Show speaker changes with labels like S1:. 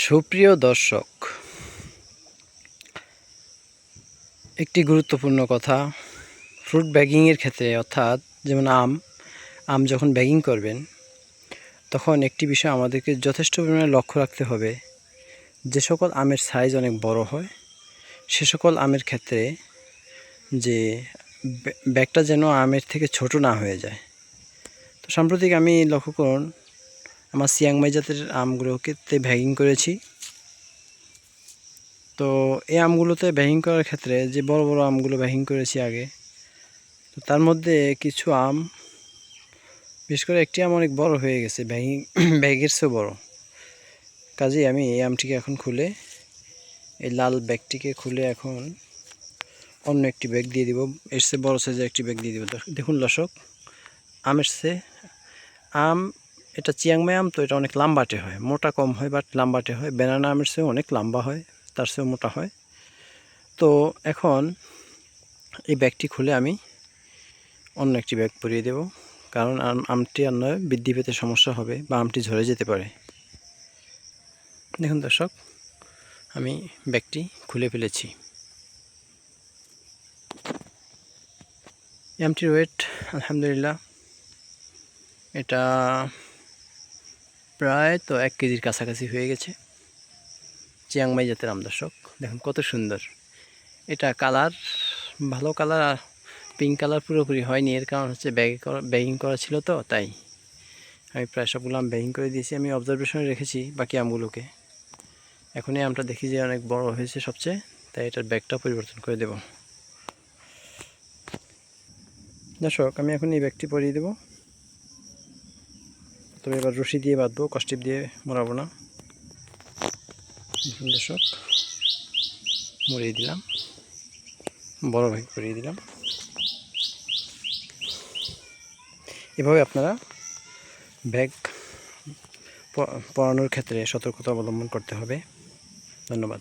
S1: সুপ্রিয় দর্শক, একটি গুরুত্বপূর্ণ কথা, ফ্রুট ব্যাগিংয়ের ক্ষেত্রে অর্থাৎ যেমন আম যখন ব্যাগিং করবেন তখন একটি বিষয় আমাদেরকে যথেষ্ট পরিমাণে লক্ষ্য রাখতে হবে। যে সকল আমের সাইজ অনেক বড় হয় সে সকল আমের ক্ষেত্রে যে ব্যাগটা যেন আমের থেকে ছোট না হয়ে যায়। তো সাম্প্রতিক আমি লক্ষ্য করুন, আমার চিয়াংমাই জাতের আমগুলোকে ব্যাগিং করেছি। তো এই আমগুলোতে ব্যাগিং করার ক্ষেত্রে যে বড় বড় আমগুলো ব্যাগিং করেছি আগে, তো তার মধ্যে কিছু আম, বিশেষ করে একটি আম অনেক বড় হয়ে গেছে, ব্যাগের চেয়েও বড়। কাজেই আমি এই আমটিকে এখন খুলে, এই লাল ব্যাগটিকে খুলে এখন অন্য একটি ব্যাগ দিয়ে দিব, এর চেয়ে বড় সাইজের একটি ব্যাগ দিয়ে দিব। দেখুন দর্শক, আম এটা চিয়াংমাই আম, তো এটা অনেক লাম্বাটে হয়, মোটা কম হয় বাট লাম্বাটে হয়। ব্যানানা আমের চেয়েও অনেক লম্বা হয়, তার চেয়েও মোটা হয়। তো এখন এই ব্যাগটি খুলে আমি অন্য একটি ব্যাগ পরিয়ে দেব, কারণ আমটি আর নয় বৃদ্ধি পেতে সমস্যা হবে বা আমটি ঝরে যেতে পারে। দেখুন দর্শক, আমি ব্যাগটি খুলে ফেলেছি। আমটির ওয়েট আলহামদুলিল্লাহ এটা প্রায় তো 1 কেজির কাছাকাছি হয়ে গেছে। চিয়াংমাই জাতের আম দর্শক, দেখুন কত সুন্দর। এটা কালার ভালো, কালার পিঙ্ক কালার পুরোপুরি হয়নি, এর কারণ হচ্ছে ব্যাগিং করা ছিল, তো তাই আমি প্রায় সবগুলো আম ব্যাগিং করে দিয়েছি। আমি অবজারভেশনে রেখেছি বাকি আমগুলোকে। এখন এই আমটা দেখি যে অনেক বড় হয়েছে সবচেয়ে, তাই এটার ব্যাগটা পরিবর্তন করে দেব। দর্শক, আমি এখন এই ব্যাগটি পরিয়ে দেব, তবে এবার রশি দিয়ে বাঁধবো, কষ্টিপ দিয়ে মোড়াবো না। দর্শক, মুড়িয়ে দিলাম, বড় ব্যাগ পরিয়ে দিলাম। এভাবে আপনারা ব্যাগ পরানোর ক্ষেত্রে সতর্কতা অবলম্বন করতে হবে। ধন্যবাদ।